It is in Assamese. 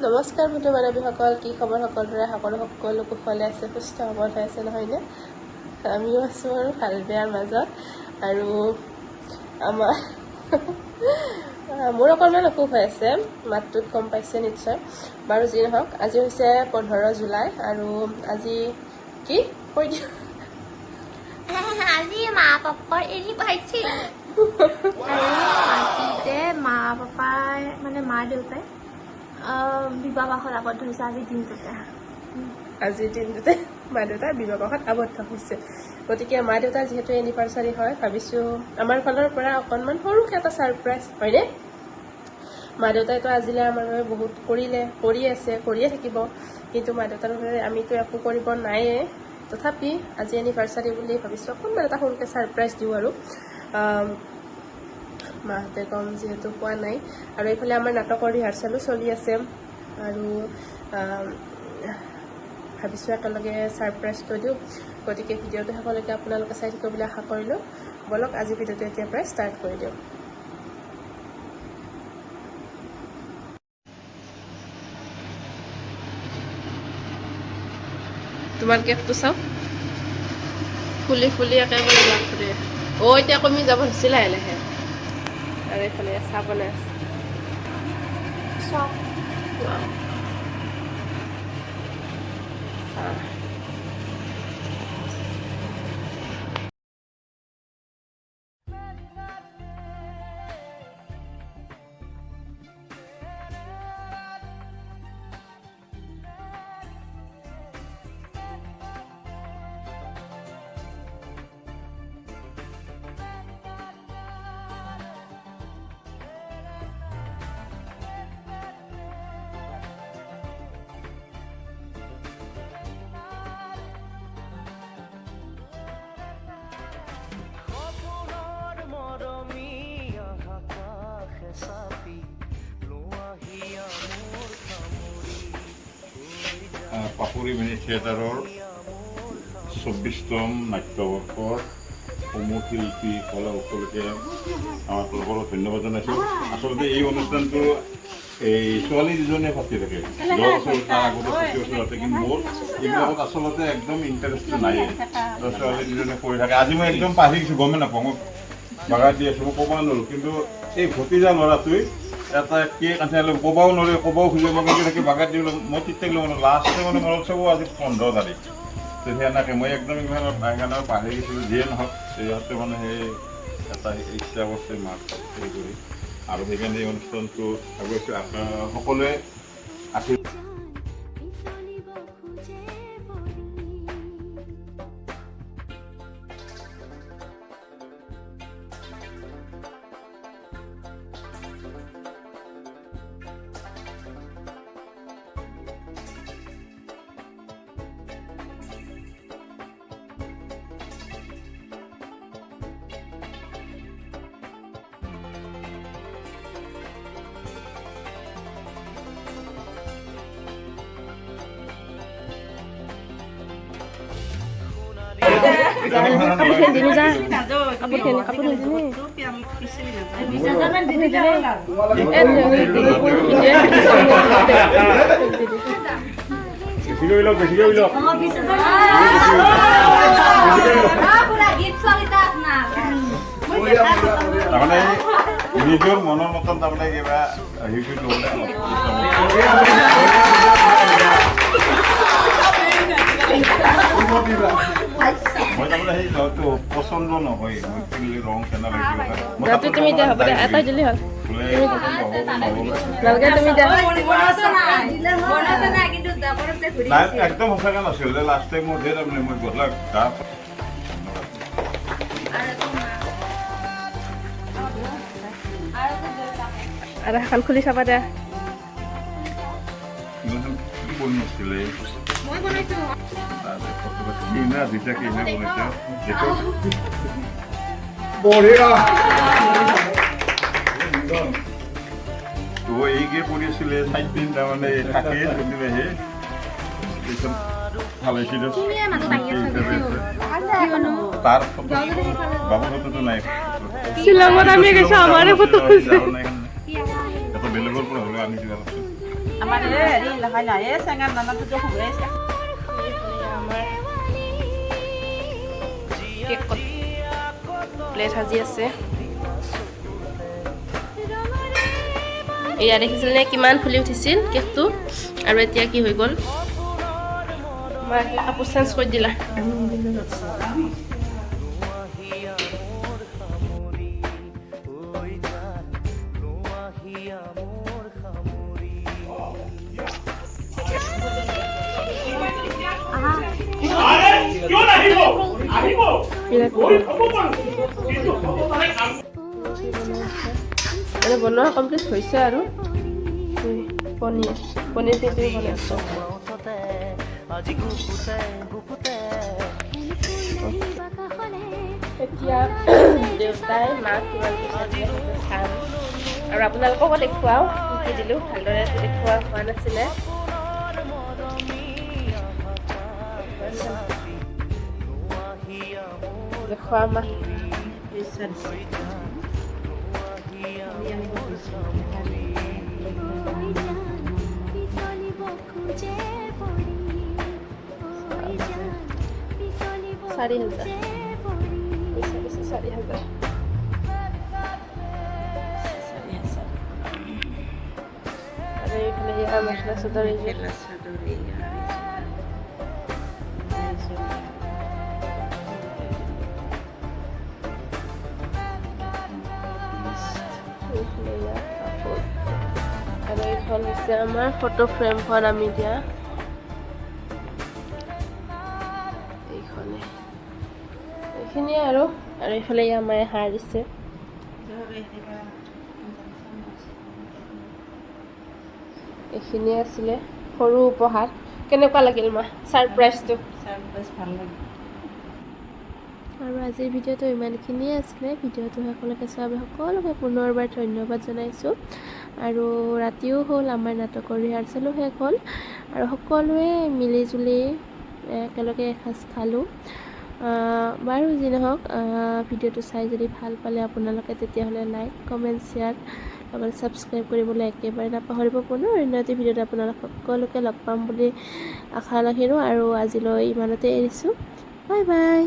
নমস্কাৰ বন্ধু বান্ধৱীসকল, কি খবৰ সকলোৰে? সকলো কুশলে আছে, সুস্থ সবল হৈ আছে নহয়নে? আমিও আছোঁ আৰু ভাল বেয়াৰ মাজত। আৰু আমাৰ মোৰ অকণমান অসুখ হৈ আছে, মাতটোত গম পাইছে নিশ্চয়। বাৰু যি নহওক, আজি হৈছে 15 জুলাই আৰু আজি কি কৈ দিওঁ আজি মা পাপাৰ এৰি পাইছে। মা পাপাই মানে মা দেউতাই বিবাহত আবদ্ধ হৈছে আজিৰ দিনটোতে মা দেউতাৰ বিবাহত আবদ্ধ হৈছে। গতিকে মা দেউতাৰ যিহেতু এনিভাৰ্চাৰী হয়, ভাবিছোঁ আমাৰ ফালৰ পৰা অকণমান সৰুকৈ এটা ছাৰপ্ৰাইজ হয়নে? মা দেউতাইতো আজিলৈ আমাৰ বাবে বহুত কৰিয়ে থাকিব, কিন্তু মা দেউতাৰ বাবে আমিতো একো কৰিব নাইয়ে। তথাপি আজি এনিভাৰ্চাৰী বুলি ভাবিছোঁ অকণমান এটা সৰুকৈ ছাৰপ্ৰাইজ দিওঁ আৰু মাহঁতে কম যিহেতু পোৱা নাই। আৰু এইফালে আমাৰ নাটকৰ ৰিহাৰ্চেলো চলি আছে আৰু ভাবিছোঁ একেলগে ছাৰপ্ৰাইজটো দিওঁ। গতিকে ভিডিঅ'টো শেষলৈকে আপোনালোকে চাই থাকিব বুলি আশা কৰিলোঁ। বলক আজি ভিডিঅ'টো এতিয়াৰ পৰাই ষ্টাৰ্ট কৰি দিওঁ। তোমাৰ কেকটো চাওক, ফুলি ফুলি একেবাৰে বাপৰে। এতিয়া কমি যাব ধৰিছে লাহে লাহে। আৰু এইফালে চাহ বনাই আছে। চাহ পাপুৰি মিনি থিয়েটাৰৰ 24তম নাট্যবৰ্ষৰ সমূহ শিল্পী কলাসকলকে আমাৰ তৰফৰ ধন্যবাদ জনাইছোঁ। আচলতে এই অনুষ্ঠানটো এই ছোৱালী দুজনে পাতি থাকে, 10 বছৰ তাৰ আগতে 25 বছৰ আছে, কিন্তু মোৰ এইবিলাকত আচলতে একদম ইণ্টাৰেষ্টটো নাই। ছোৱালী দুজনে কৰি থাকে। আজি মই একদম পাহৰি গৈছোঁ, গমেই নাপাওঁ, মই বাগাত দি আছোঁ, মই ক'ব নোৱাৰোঁ। কিন্তু এই ভতিজা ল'ৰাটোৱে এটা কেক আনি ক'বও নোৱাৰে, ক'বও খুজিব থাকে বাগাত দিবলৈ। মই তেতিয়া লাষ্টে মানে মনত চাব আজি 15 তাৰিখ। তো সেনেকৈ মই একদম সেইকাৰণে পাহৰি গৈছিলোঁ। যিয়ে নহওক সিহঁতে মানে সেই এটা ইচ্ছা কৰিছে মাক হেৰি কৰি, আৰু সেইকাৰণে এই অনুষ্ঠানটো ভাবিছোঁ সকলোৱে আশীৰ্বাদ। তাৰমানে নিজৰ মনৰ মতন তাৰমানে কিবা হেৰি ল'বলৈ মই তাৰমানে সেই পচন্দ নহয়, মই কিনিলে ৰং কেনে তুমি দিয়া হ'ব দে, এটাই দিলেই হ'ল। একদম সঁচাকৈ নাছিল। লাষ্ট টাইম মোৰ ধেৰ তাৰমানে মই গধূলা গা আৰু এখন খুলি চাবা দে। কি বনাইছিলে এইকে পৰিছিলে 4 দিন তাৰমানে থাকে থাকিলেহে ভাল হৈছিল। তাৰ বাবু ফটোটো নাই, শ্বিলঙত আমি গৈছোঁ, আমাৰে ফটো এটা বেলেগৰ পৰা হ'লেও আনি দিব। আমাৰ এই হেৰি নহয় নাই এই চেঙাৰ নানাটো শুকুৱাইছে আমাৰ কেক প্লেট সাজি আছে এয়া দেখিছিল নে কিমান ফুলি উঠিছিল কেকটো আৰু এতিয়া কি হৈ গ'ল মাক কাপোৰ চেঞ্জ কৰি দিলা বনোৱা কমপ্লিট হৈছে আৰু পনীৰ খিচুৰি বনাইছো এতিয়া দেউতাই মাক কিমান খাম আৰু আপোনালোককো দেখুৱাও শিকি দিলোঁ ভালদৰে দেখুওৱা হোৱা নাছিলে দেখুৱা মা চাৰি হাজাৰ আৰু এইফালে ইয়াৰ মেখেলা চাদৰ আৰু এইখন হৈছে আমাৰ ফটো ফ্ৰেমখন আমি দিয়া এইখিনিয়ে আৰু এইফালে আমাৰ হাৰ দিছে এইখিনিয়ে আছিলে সৰু উপহাৰ কেনেকুৱা লাগিল মা ছাৰপ্ৰাইজটো ভাল লাগে আৰু আজিৰ ভিডিঅ'টো ইমানখিনিয়ে আছিলে ভিডিঅ'টো সকলোকে চোৱা বাবে সকলোকে পুনৰবাৰ ধন্যবাদ জনাইছোঁ আৰু ৰাতিও হ'ল আমাৰ নাটকৰ ৰিহাৰ্চেলো শেষ হ'ল আৰু সকলোৱে মিলি জুলি একেলগে এসাঁজ খালোঁ বাৰু যি নহওক ভিডিঅ'টো চাই যদি ভাল পালে আপোনালোকে তেতিয়াহ'লে লাইক কমেণ্ট শ্বেয়াৰ লগতে ছাবস্ক্ৰাইব কৰিবলৈ একেবাৰে নাপাহৰিব পুনৰ অন্য এটি ভিডিঅ'ত আপোনালোক সকলোকে লগ পাম বুলি আশা ৰাখিলোঁ আৰু আজিলৈ ইমানতে এৰিছোঁ বাই বাই